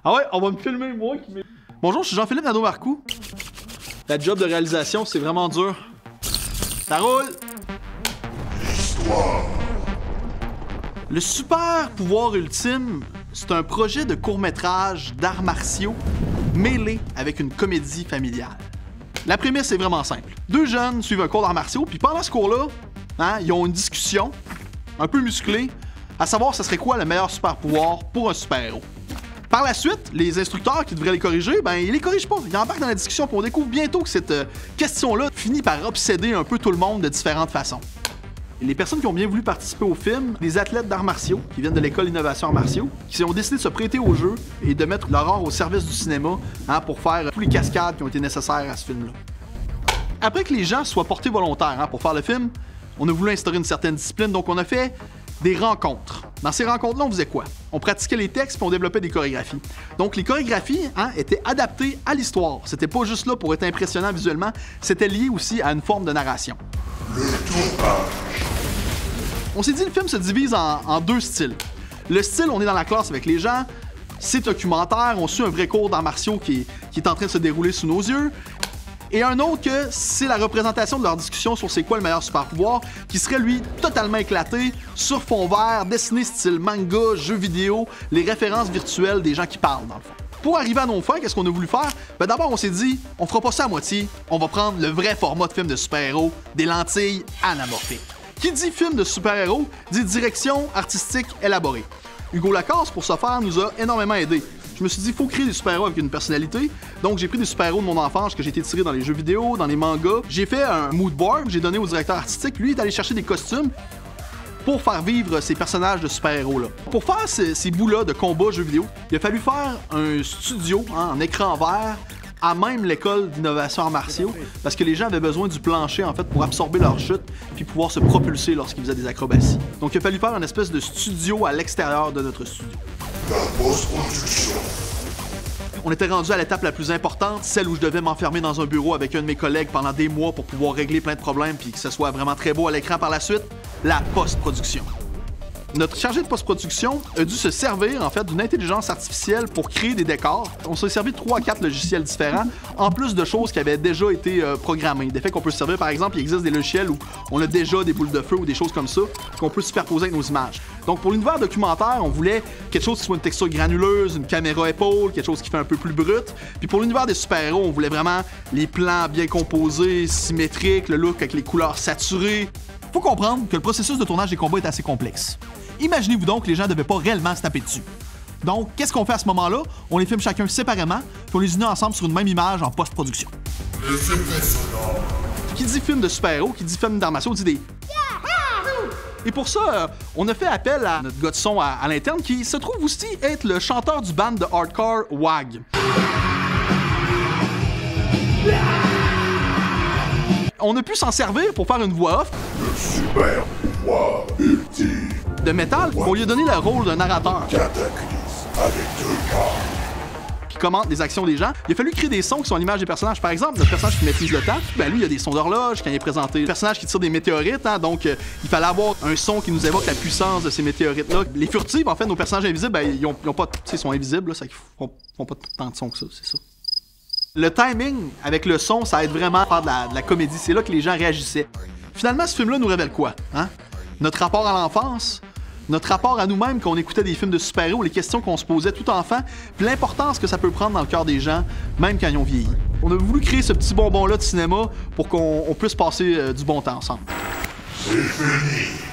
Ah ouais, on va me filmer, moi qui m'ai... Bonjour, je suis Jean-Philippe Nadeau-Marcoux. La job de réalisation, c'est vraiment dur. Ça roule! Histoire. Le super pouvoir ultime, c'est un projet de court-métrage d'arts martiaux mêlé avec une comédie familiale. La prémisse est vraiment simple. Deux jeunes suivent un cours d'arts martiaux, puis pendant ce cours-là, ils ont une discussion un peu musclée à savoir ce serait quoi le meilleur super pouvoir pour un super-héros. Par la suite, les instructeurs qui devraient les corriger, ils les corrigent pas. Ils embarquent dans la discussion, puis on découvre bientôt que cette question-là finit par obséder un peu tout le monde de différentes façons. Les personnes qui ont bien voulu participer au film, des athlètes d'arts martiaux qui viennent de l'école d'innovation arts martiaux, qui ont décidé de se prêter au jeu et de mettre leur art au service du cinéma pour faire tous les cascades qui ont été nécessaires à ce film-là. Après que les gens soient portés volontaires pour faire le film, on a voulu instaurer une certaine discipline, donc on a fait des rencontres. Dans ces rencontres-là, on faisait quoi? On pratiquait les textes puis on développait des chorégraphies. Donc les chorégraphies étaient adaptées à l'histoire. C'était pas juste là pour être impressionnant visuellement, c'était lié aussi à une forme de narration. Le tournage. On s'est dit le film se divise en deux styles. Le style, on est dans la classe avec les gens, c'est documentaire, on suit un vrai cours d'arts martiaux qui est en train de se dérouler sous nos yeux. Et un autre que c'est la représentation de leur discussion sur c'est quoi le meilleur super pouvoir, qui serait lui totalement éclaté, sur fond vert, dessiné style manga, jeu vidéo, les références virtuelles des gens qui parlent dans le fond. Pour arriver à nos fins, qu'est-ce qu'on a voulu faire? D'abord, on s'est dit, on fera pas ça à moitié, on va prendre le vrai format de film de super-héros, des lentilles anamorphiques. Qui dit film de super-héros, dit direction artistique élaborée. Hugo Lacasse, pour ce faire, nous a énormément aidé. Je me suis dit, il faut créer des super-héros avec une personnalité. Donc, j'ai pris des super-héros de mon enfance que j'ai été tiré dans les jeux vidéo, dans les mangas. J'ai fait un mood board, j'ai donné au directeur artistique. Lui, il est allé chercher des costumes pour faire vivre ces personnages de super-héros-là. Pour faire ces bouts-là de combat jeux vidéo, il a fallu faire un studio en écran vert à même l'école d'innovation arts martiaux, parce que les gens avaient besoin du plancher, en fait, pour absorber leur chute puis pouvoir se propulser lorsqu'ils faisaient des acrobaties. Donc, il a fallu faire une espèce de studio à l'extérieur de notre studio. La post-production. On était rendu à l'étape la plus importante, celle où je devais m'enfermer dans un bureau avec un de mes collègues pendant des mois pour pouvoir régler plein de problèmes puis que ce soit vraiment très beau à l'écran par la suite, la post-production. Notre chargé de post-production a dû se servir, en fait, d'une intelligence artificielle pour créer des décors. On s'est servi de 3 à 4 logiciels différents, en plus de choses qui avaient déjà été programmées. Des faits qu'on peut se servir, par exemple, il existe des logiciels où on a déjà des boules de feu ou des choses comme ça qu'on peut superposer avec nos images. Donc, pour l'univers documentaire, on voulait quelque chose qui soit une texture granuleuse, une caméra épaule, quelque chose qui fait un peu plus brut. Puis pour l'univers des super-héros, on voulait vraiment les plans bien composés, symétriques, le look avec les couleurs saturées. Faut comprendre que le processus de tournage des combats est assez complexe. Imaginez-vous donc que les gens ne devaient pas réellement se taper dessus. Donc, qu'est-ce qu'on fait à ce moment-là? On les filme chacun séparément, puis on les unit ensemble sur une même image en post-production. Les effets sonores. Qui dit film de super-héros, qui dit film d'arts martiaux, dit des... Et pour ça, on a fait appel à notre gars de son à l'interne, qui se trouve aussi être le chanteur du band de hardcore WAG. On a pu s'en servir pour faire une voix off. Le super pouvoir ultime. De métal, on lui a donné le rôle d'un narrateur Cataclysme avec 2 corps. qui commente les actions des gens. Il a fallu créer des sons qui sont à l'image des personnages. Par exemple, notre personnage qui maîtrise le temps, lui, il y a des sons d'horloge quand il est présenté. Le personnage qui tire des météorites, donc il fallait avoir un son qui nous évoque la puissance de ces météorites-là. Les furtifs, en fait, nos personnages invisibles, ils ont pas, ils sont invisibles, là, ça font pas tant de sons que ça, c'est ça. Le timing avec le son, ça aide vraiment à faire de la comédie. C'est là que les gens réagissaient. Finalement, ce film-là nous révèle quoi? Notre rapport à l'enfance, notre rapport à nous-mêmes quand on écoutait des films de super-héros, les questions qu'on se posait tout enfant, puis l'importance que ça peut prendre dans le cœur des gens, même quand ils ont vieilli. On a voulu créer ce petit bonbon-là de cinéma pour qu'on puisse passer du bon temps ensemble. C'est fini.